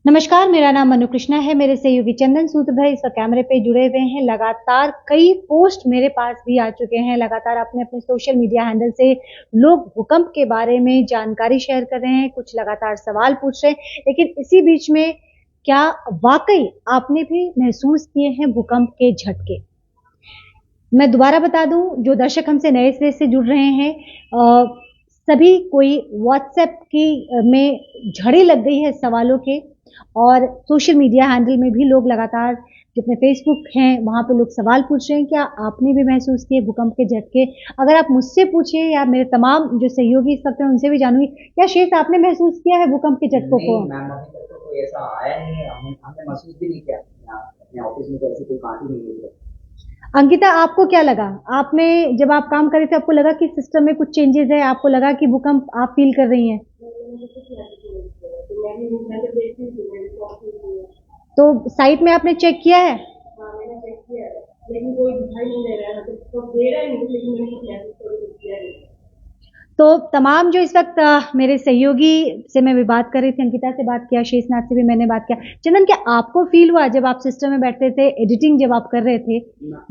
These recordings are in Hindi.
नमस्कार, मेरा नाम मनु कृष्णा है। मेरे सहयोगी चंदन सूत्रधर इस वक्त कैमरे पे जुड़े हुए हैं। लगातार कई पोस्ट मेरे पास भी आ चुके हैं। लगातार अपने अपने सोशल मीडिया हैंडल से लोग भूकंप के बारे में जानकारी शेयर कर रहे हैं, कुछ लगातार सवाल पूछ रहे हैं। लेकिन इसी बीच में क्या वाकई आपने भी महसूस किए हैं भूकंप के झटके? मैं दोबारा बता दूं, जो दर्शक हमसे नए सिरे से जुड़ रहे हैं, सभी कोई व्हाट्सएप की में झड़ी लग गई है सवालों के, और सोशल मीडिया हैंडल में भी लोग लगातार जो अपने फेसबुक हैं वहां पे लोग सवाल पूछ रहे हैं। क्या आपने भी महसूस किए भूकंप के झटके? अगर आप मुझसे पूछिए या मेरे तमाम जो सहयोगी इस वक्त हैं उनसे भी जानूंगी, क्या शेष आपने महसूस किया है भूकंप के झटकों को? मैम, अभी तक तो कोई ऐसा आया नहीं है। हमने महसूस भी नहीं किया। अपने ऑफिस में तो ऐसी कोई बात ही नहीं हुई। अंकिता, आपको क्या लगा? आपने जब आप काम कर रहे थे आपको लगा कि सिस्टम में कुछ चेंजेस है? आपको लगा कि भूकंप आप फील कर रही हैं? तो साइट में आपने चेक किया है? लेकिन कोई दिखाई नहीं दे रहा है, तो दे रहा नहीं, लेकिन मैंने कुछ मैसेज किया नहीं। तो तमाम जो इस वक्त मेरे सहयोगी से मैं भी बात कर रही थी, अंकिता से बात किया, शेषनाथ से भी मैंने बात किया। चंदन, क्या आपको फील हुआ जब आप सिस्टम में बैठते थे, एडिटिंग जब आप कर रहे थे,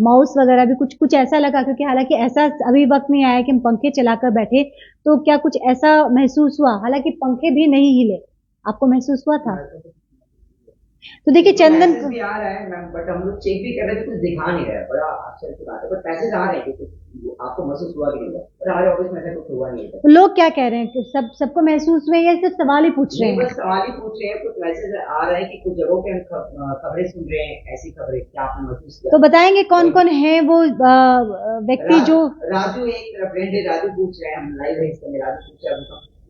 माउस वगैरह भी कुछ ऐसा लगा? क्योंकि हालांकि ऐसा अभी वक्त नहीं आया कि हम पंखे चलाकर बैठे, तो क्या कुछ ऐसा महसूस हुआ? हालांकि पंखे भी नहीं हिले, आपको महसूस हुआ था? तो देखिए चंदन, भी आ रहा है मैम, बट हम लोग चेक भी कर रहे थे, कुछ दिखा नहीं रहा है। बड़ा आश्चर्य की बात है, बट पैसे आ रहे हैं। आपको महसूस हुआ कि नहीं हुआ? पर हमारे ऑफिस में ऐसा कुछ हुआ नहीं है। लोग क्या कह रहे हैं कि सबको महसूस हुए या सिर्फ सवाल ही पूछ रहे हैं? बस सवाल ही पूछ रहे हैं। कुछ मैसेज आ रहा है कि कुछ जगहों पे हम खबरें सुन रहे हैं, ऐसी खबरें। क्या आपने महसूस किया? तो बताएंगे कौन कौन है वो व्यक्ति जो? राजू, एक फ्रेंड है, राजू पूछ रहे हैं। हम लाइव है इसमें। राजू पूछ रहे हैं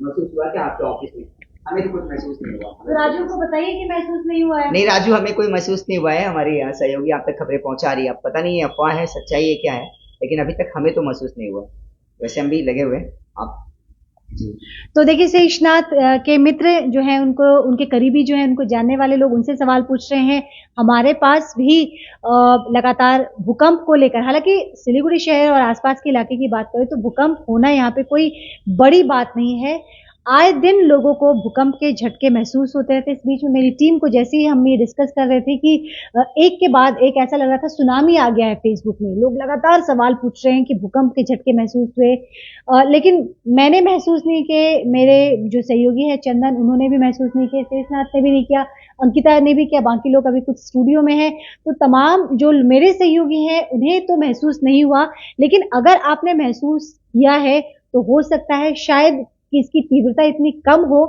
महसूस हुआ क्या आपके ऑफिस में? हमें तो कुछ महसूस नहीं हुआ। तो राजू को बताइए कि महसूस नहीं हुआ है। नहीं राजू, हमें कोई महसूस नहीं हुआ है। हमारी सहयोगी आप तक खबरें पहुंचा रही है। अब पता नहीं है अफवाह है, सच्चाई है, क्या है, लेकिन अभी तक हमें तो महसूस नहीं हुआ। वैसे हम भी लगे हुए हैं। आप जी। तो देखिए, शेषनाथ के मित्र जो हैं, उनको, उनके करीबी जो हैं, उनको जानने वाले लोग उनसे सवाल पूछ रहे हैं। हमारे पास भी लगातार भूकंप को लेकर, हालांकि सिलीगुड़ी शहर और आसपास के इलाके की बात करें तो भूकंप होना यहाँ पे कोई बड़ी बात नहीं है। आए दिन लोगों को भूकंप के झटके महसूस होते रहते। इस बीच में मेरी टीम को जैसे ही हम ये डिस्कस कर रहे थे कि एक के बाद एक ऐसा लग रहा था सुनामी आ गया है फेसबुक में, लोग लगातार सवाल पूछ रहे हैं कि भूकंप के झटके महसूस हुए, लेकिन मैंने महसूस नहीं किए। मेरे जो सहयोगी है चंदन, उन्होंने भी महसूस नहीं किए, शेषनाथ ने भी नहीं किया, अंकिता ने भी किया, बाकी लोग अभी कुछ स्टूडियो में हैं। तो तमाम जो मेरे सहयोगी हैं उन्हें तो महसूस नहीं हुआ, लेकिन अगर आपने महसूस किया है तो हो सकता है शायद कि इसकी तीव्रता इतनी कम हो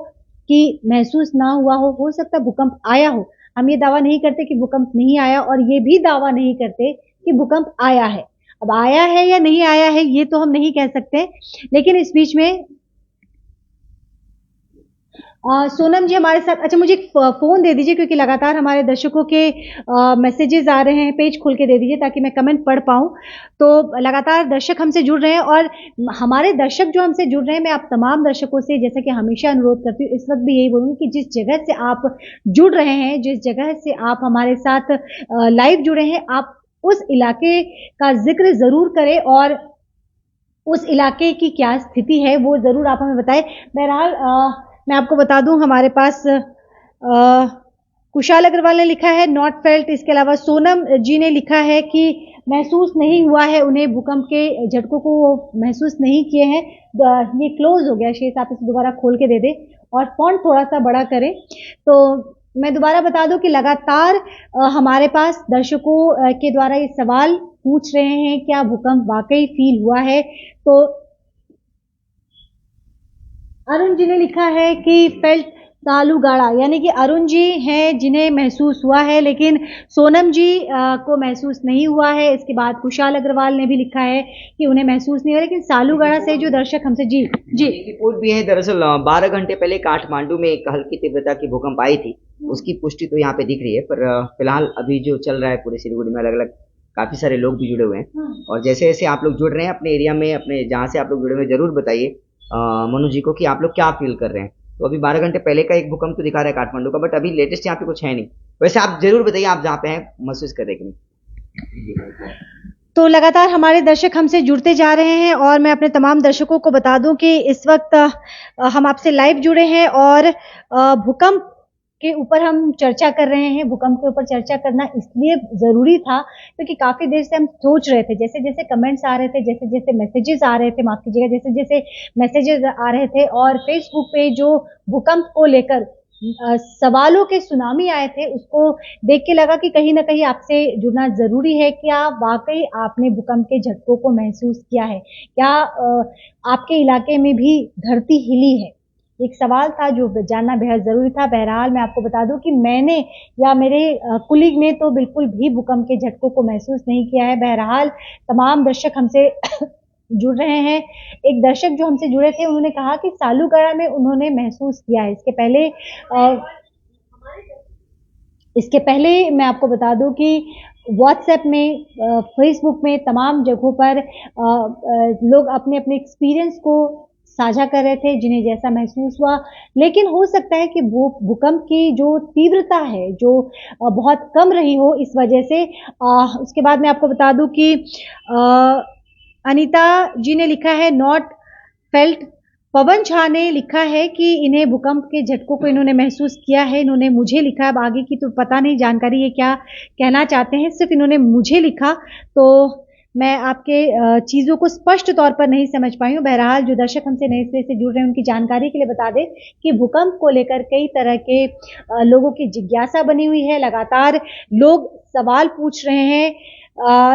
कि महसूस ना हुआ हो सकता है भूकंप आया हो। हम ये दावा नहीं करते कि भूकंप नहीं आया, और ये भी दावा नहीं करते कि भूकंप आया है। अब आया है या नहीं आया है ये तो हम नहीं कह सकते, लेकिन इस बीच में सोनम जी हमारे साथ। अच्छा, मुझे एक फोन दे दीजिए क्योंकि लगातार हमारे दर्शकों के मैसेजेस आ रहे हैं। पेज खोल के दे दीजिए ताकि मैं कमेंट पढ़ पाऊं। तो लगातार दर्शक हमसे जुड़ रहे हैं, और हमारे दर्शक जो हमसे जुड़ रहे हैं, मैं आप तमाम दर्शकों से जैसा कि हमेशा अनुरोध करती हूँ, इस वक्त भी यही बोलूंगी कि जिस जगह से आप जुड़ रहे हैं, जिस जगह से आप हमारे साथ लाइव जुड़े हैं, आप उस इलाके का जिक्र जरूर करें और उस इलाके की क्या स्थिति है वो जरूर आप हमें बताएं। बहरहाल मैं आपको बता दूं, हमारे पास कुशाल अग्रवाल ने लिखा है नॉट फेल्ट। इसके अलावा सोनम जी ने लिखा है कि महसूस नहीं हुआ है उन्हें, भूकंप के झटकों को वो महसूस नहीं किए हैं। ये क्लोज हो गया शेष, आप इसे दोबारा खोल के दे दें और फॉन्ट थोड़ा सा बड़ा करें। तो मैं दोबारा बता दूं कि लगातार हमारे पास दर्शकों के द्वारा ये सवाल पूछ रहे हैं क्या भूकंप वाकई फील हुआ है। तो अरुण जी ने लिखा है कि फेल्ट सालूगाड़ा, यानी कि अरुण जी हैं जिन्हें महसूस हुआ है, लेकिन सोनम जी को महसूस नहीं हुआ है। इसके बाद कुशाल अग्रवाल ने भी लिखा है कि उन्हें महसूस नहीं हुआ, लेकिन सालूगाड़ा से जो दर्शक हमसे जी एक रिपोर्ट भी है। दरअसल 12 घंटे पहले काठमांडू में एक हल्की तीव्रता की भूकंप आई थी, उसकी पुष्टि तो यहाँ पे दिख रही है। पर फिलहाल अभी जो चल रहा है पूरे सिलीगुड़ी में, अलग अलग काफी सारे लोग भी जुड़े हुए हैं, और जैसे जैसे आप लोग जुड़ रहे हैं अपने एरिया में, अपने जहाँ से आप लोग जुड़े हुए हैं, जरूर बताइए मनु जी को कि आप लोग क्या फील कर रहे हैं। तो अभी 12 घंटे पहले का एक भूकंप तो दिखा रहा है काठमांडू का, बट अभी लेटेस्ट यहाँ पे कुछ है नहीं। वैसे आप जरूर बताइए आप जहाँ पे हैं महसूस कर रहे कि नहीं। तो लगातार हमारे दर्शक हमसे जुड़ते जा रहे हैं, और मैं अपने तमाम दर्शकों को बता दूं कि इस वक्त हम आपसे लाइव जुड़े हैं और भूकंप के ऊपर हम चर्चा कर रहे हैं। भूकंप के ऊपर चर्चा करना इसलिए जरूरी था क्योंकि काफी देर से हम सोच रहे थे, जैसे जैसे कमेंट्स आ रहे थे, जैसे जैसे मैसेजेस आ रहे थे, माफ कीजिएगा, जैसे जैसे मैसेजेस आ रहे थे और फेसबुक पे जो भूकंप को लेकर सवालों के सुनामी आए थे, उसको देख के लगा कि कहीं ना कहीं आपसे जुड़ना जरूरी है। क्या वाकई आपने भूकंप के झटकों को महसूस किया है? क्या आपके इलाके में भी धरती हिली है? एक सवाल था जो जानना बेहद जरूरी था। बहरहाल मैं आपको बता दूं कि मैंने या मेरे कुलीग ने तो बिल्कुल भी भूकंप के झटकों को महसूस नहीं किया है। बहरहाल तमाम दर्शक हमसे जुड़ रहे हैं। एक दर्शक जो हमसे जुड़े थे उन्होंने कहा कि सालूगढ़ा में उन्होंने महसूस किया है। इसके पहले मैं आपको बता दूं कि व्हाट्सएप में, फेसबुक में, तमाम जगहों पर लोग अपने अपने एक्सपीरियंस को साझा कर रहे थे जिन्हें जैसा महसूस हुआ। लेकिन हो सकता है कि भूकंप की जो तीव्रता है जो बहुत कम रही हो, इस वजह से। उसके बाद मैं आपको बता दूं कि अनीता जी ने लिखा है नॉट फेल्ट। पवन झा ने लिखा है कि इन्हें भूकंप के झटकों को इन्होंने महसूस किया है। इन्होंने मुझे लिखा, अब आगे की तो पता नहीं जानकारी ये क्या कहना चाहते हैं, सिर्फ इन्होंने मुझे लिखा, तो मैं आपके चीजों को स्पष्ट तौर पर नहीं समझ पाई हूँ। बहरहाल जो दर्शक हमसे नए सिरे से जुड़ रहे हैं उनकी जानकारी के लिए बता दें कि भूकंप को लेकर कई तरह के लोगों की जिज्ञासा बनी हुई है। लगातार लोग सवाल पूछ रहे हैं।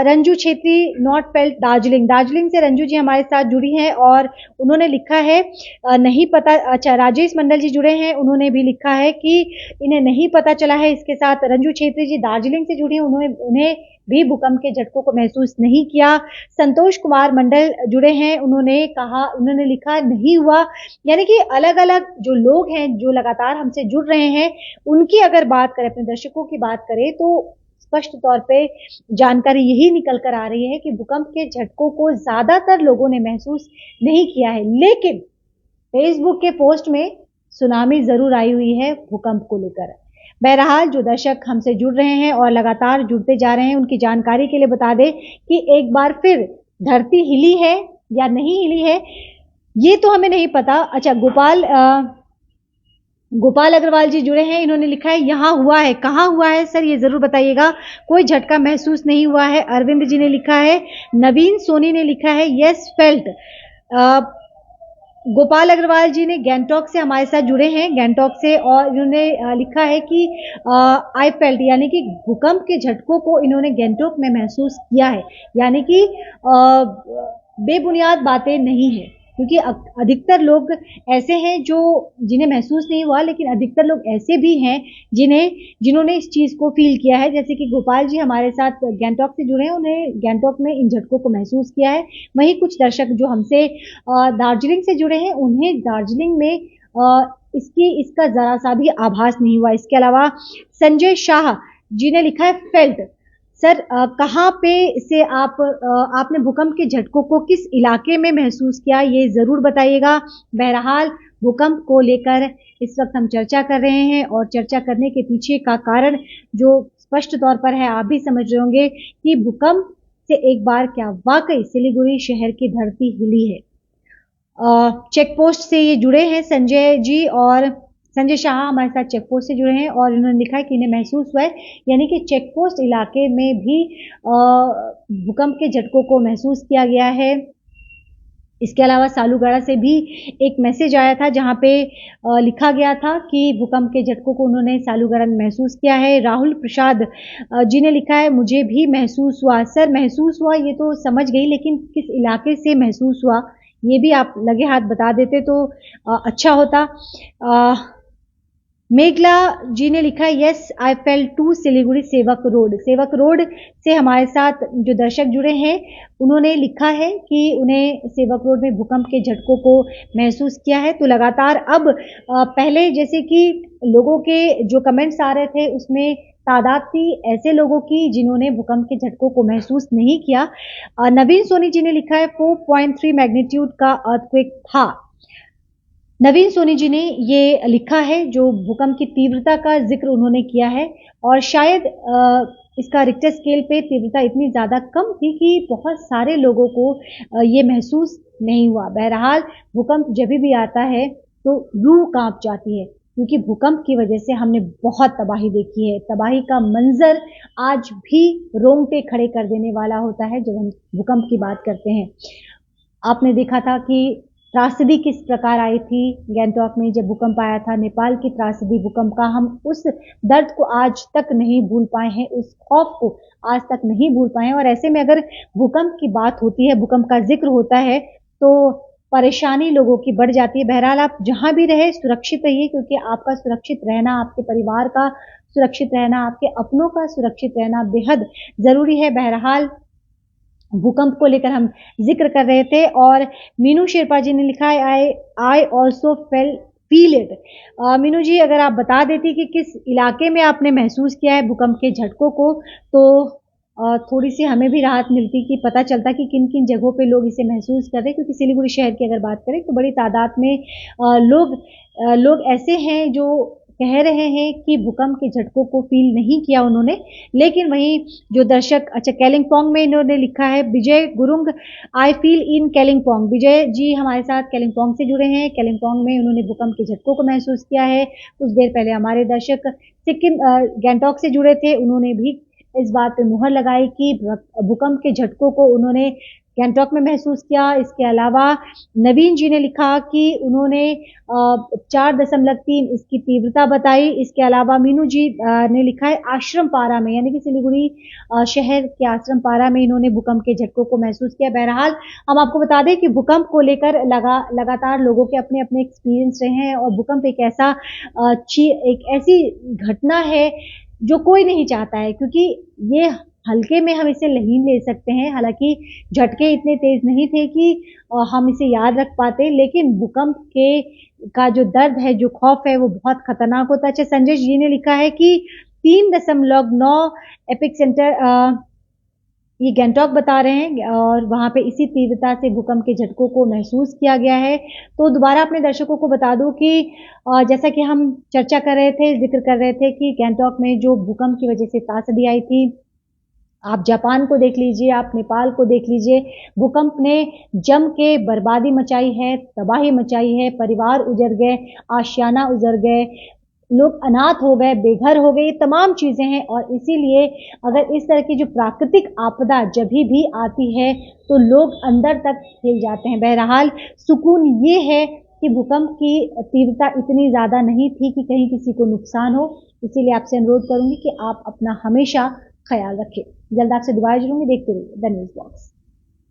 रंजू छेत्री नॉट फेल्ट दार्जिलिंग से रंजू जी हमारे साथ जुड़ी हैं और उन्होंने लिखा है नहीं पता। अच्छा, राजेश मंडल जी जुड़े हैं, उन्होंने भी लिखा है कि इन्हें नहीं पता चला है। इसके साथ रंजू छेत्री जी दार्जिलिंग से जुड़ी हैं, उन्हें भी भूकंप के झटकों को महसूस नहीं किया। संतोष कुमार मंडल जुड़े हैं, उन्होंने लिखा नहीं हुआ। यानी कि अलग अलग जो लोग हैं जो लगातार हमसे जुड़ रहे हैं, उनकी अगर बात करें, अपने दर्शकों की बात करें, तो स्पष्ट तौर पे जानकारी यही निकल कर आ रही है कि भूकंप के झटकों को ज्यादातर लोगों ने महसूस नहीं किया है। लेकिन फेसबुक के पोस्ट में सुनामी जरूर आई हुई है भूकंप को लेकर। बहरहाल जो दर्शक हमसे जुड़ रहे हैं और लगातार जुड़ते जा रहे हैं, उनकी जानकारी के लिए बता दें कि एक बार फिर धरती हिली है या नहीं हिली है ये तो हमें नहीं पता। अच्छा, गोपाल अग्रवाल जी जुड़े हैं, इन्होंने लिखा है यहाँ हुआ है। कहाँ हुआ है सर, ये जरूर बताइएगा। कोई झटका महसूस नहीं हुआ है। अरविंद जी ने लिखा है। नवीन सोनी ने लिखा है यस फेल्ट। गोपाल अग्रवाल जी ने गैंगटॉक से हमारे साथ जुड़े हैं, गैंगटॉक से, और इन्होंने लिखा है कि आई फेल्ट, यानी कि भूकंप के झटकों को इन्होंने गैंगटॉक में महसूस किया है। यानी कि बेबुनियाद बातें नहीं है, क्योंकि अधिकतर लोग ऐसे हैं जिन्हें महसूस नहीं हुआ, लेकिन अधिकतर लोग ऐसे भी हैं जिन्होंने इस चीज को फील किया है। जैसे कि गोपाल जी हमारे साथ गैंगटॉक से जुड़े हैं, उन्हें गैंगटॉक में इन झटकों को महसूस किया है। वहीं कुछ दर्शक जो हमसे दार्जिलिंग से जुड़े हैं, उन्हें दार्जिलिंग में इसका जरा सा भी आभास नहीं हुआ। इसके अलावा संजय शाह जी ने लिखा है फेल्ट। सर, कहाँ पे से आपने भूकंप के झटकों को किस इलाके में महसूस किया, ये जरूर बताइएगा। बहरहाल भूकंप को लेकर इस वक्त हम चर्चा कर रहे हैं और चर्चा करने के पीछे का कारण जो स्पष्ट तौर पर है, आप भी समझ रहे होंगे कि भूकंप से एक बार क्या वाकई सिलीगुड़ी शहर की धरती हिली है। चेक पोस्ट से ये जुड़े हैं संजय जी, और संजय शाह हमारे साथ चेक पोस्ट से जुड़े हैं और इन्होंने लिखा है कि इन्हें महसूस हुआ है, यानी कि चेक पोस्ट इलाके में भी भूकंप के झटकों को महसूस किया गया है। इसके अलावा सालूगढ़ा से भी एक मैसेज आया था जहां पे लिखा गया था कि भूकंप के झटकों को उन्होंने सालूगढ़ा में महसूस किया है। राहुल प्रसाद जी ने लिखा है मुझे भी महसूस हुआ। सर, महसूस हुआ ये तो समझ गई, लेकिन किस इलाके से महसूस हुआ ये भी आप लगे हाथ बता देते तो अच्छा होता। मेघला जी ने लिखा है yes I fail to Siliguri Sevoke road से हमारे साथ जो दर्शक जुड़े हैं उन्होंने लिखा है कि उन्हें सेवक रोड में भूकंप के झटकों को महसूस किया है। तो लगातार अब पहले जैसे कि लोगों के जो कमेंट्स आ रहे थे उसमें तादाद थी ऐसे लोगों की जिन्होंने भूकंप के झटकों को महसूस नहीं किया। नवीन सोनी जी ने लिखा है 4.3 मैग्नीट्यूड का अर्थक्वेक था। नवीन सोनी जी ने ये लिखा है, जो भूकंप की तीव्रता का जिक्र उन्होंने किया है, और शायद इसका रिक्टर स्केल पे तीव्रता इतनी ज्यादा कम थी कि बहुत सारे लोगों को ये महसूस नहीं हुआ। बहरहाल भूकंप जब भी आता है तो रूह कांप जाती है, क्योंकि भूकंप की वजह से हमने बहुत तबाही देखी है। तबाही का मंजर आज भी रोंगटे खड़े कर देने वाला होता है जब हम भूकंप की बात करते हैं। आपने देखा था कि त्रासदी किस प्रकार आई थी गैंगटॉक में जब भूकंप आया था। नेपाल की त्रासदी भूकंप का, हम उस दर्द को आज तक नहीं भूल पाए हैं, उस खौफ को आज तक नहीं भूल पाए हैं। और ऐसे में अगर भूकंप की बात होती है, भूकंप का जिक्र होता है, तो परेशानी लोगों की बढ़ जाती है। बहरहाल आप जहां भी रहे सुरक्षित रहिए, क्योंकि आपका सुरक्षित रहना, आपके परिवार का सुरक्षित रहना, आपके अपनों का सुरक्षित रहना बेहद जरूरी है। बहरहाल भूकंप को लेकर हम जिक्र कर रहे थे और मीनू शेरपा जी ने लिखा है I also feel it. Meenu ji, अगर आप बता देती कि किस इलाके में आपने महसूस किया है भूकंप के झटकों को, तो थोड़ी सी हमें भी राहत मिलती कि पता चलता कि किन किन जगहों पे लोग इसे महसूस कर रहे हैं। क्योंकि सिलीगुड़ी शहर की अगर बात करें तो बड़ी तादाद में लोग ऐसे हैं जो कह रहे हैं कि भूकंप के झटकों को फील नहीं किया उन्होंने। लेकिन वहीं जो दर्शक, अच्छा केलिंगपोंग में इन्होंने लिखा है विजय गुरुंग, आई फील इन केलिंगपोंग। विजय जी हमारे साथ केलिंगपोंग से जुड़े हैं। केलिंगपोंग में उन्होंने भूकंप के झटकों को महसूस किया है। कुछ देर पहले हमारे दर्शक सिक्किम गैंगटॉक से जुड़े थे, उन्होंने भी इस बात पे मुहर लगाई कि भूकंप के झटकों को उन्होंने गैंगटॉक में महसूस किया। इसके अलावा नवीन जी ने लिखा कि उन्होंने 4.3 इसकी तीव्रता बताई। इसके अलावा मीनू जी ने लिखा है आश्रम पारा में, यानी कि सिलीगुड़ी शहर के आश्रम पारा में इन्होंने भूकंप के झटकों को महसूस किया। बहरहाल हम आपको बता दें कि भूकंप को लेकर लगातार लोगों के अपने अपने एक्सपीरियंस रहे हैं और भूकंप एक ऐसी घटना है जो कोई नहीं चाहता है, क्योंकि ये हल्के में हम इसे नहीं ले सकते हैं। हालांकि झटके इतने तेज नहीं थे कि हम इसे याद रख पाते, लेकिन भूकंप का जो दर्द है, जो खौफ है, वो बहुत खतरनाक होता है। अच्छा, संजय जी ने लिखा है कि 3.9 एपिक सेंटर ये गैंगटॉक बता रहे हैं और वहां पे इसी तीव्रता से भूकंप के झटकों को महसूस किया गया है। तो दोबारा अपने दर्शकों को बता दूं कि जैसा कि हम चर्चा कर रहे थे, जिक्र कर रहे थे कि गैंगटॉक में जो भूकंप की वजह से त्रासदी आई थी, आप जापान को देख लीजिए, आप नेपाल को देख लीजिए, भूकंप ने जम के बर्बादी मचाई है, तबाही मचाई है, परिवार उजड़ गए, आशियाना उजड़ गए, लोग अनाथ हो गए, बेघर हो गए, ये तमाम चीजें हैं। और इसीलिए अगर इस तरह की जो प्राकृतिक आपदा जब भी आती है तो लोग अंदर तक हिल जाते हैं। बहरहाल सुकून ये है कि भूकंप की तीव्रता इतनी ज्यादा नहीं थी कि कहीं किसी को नुकसान हो। इसीलिए आपसे अनुरोध करूंगी कि आप अपना हमेशा ख्याल रखें। जल्द आपसे दोबारा जुड़ूंगी, देखते रहिए द न्यूज़ बॉक्स।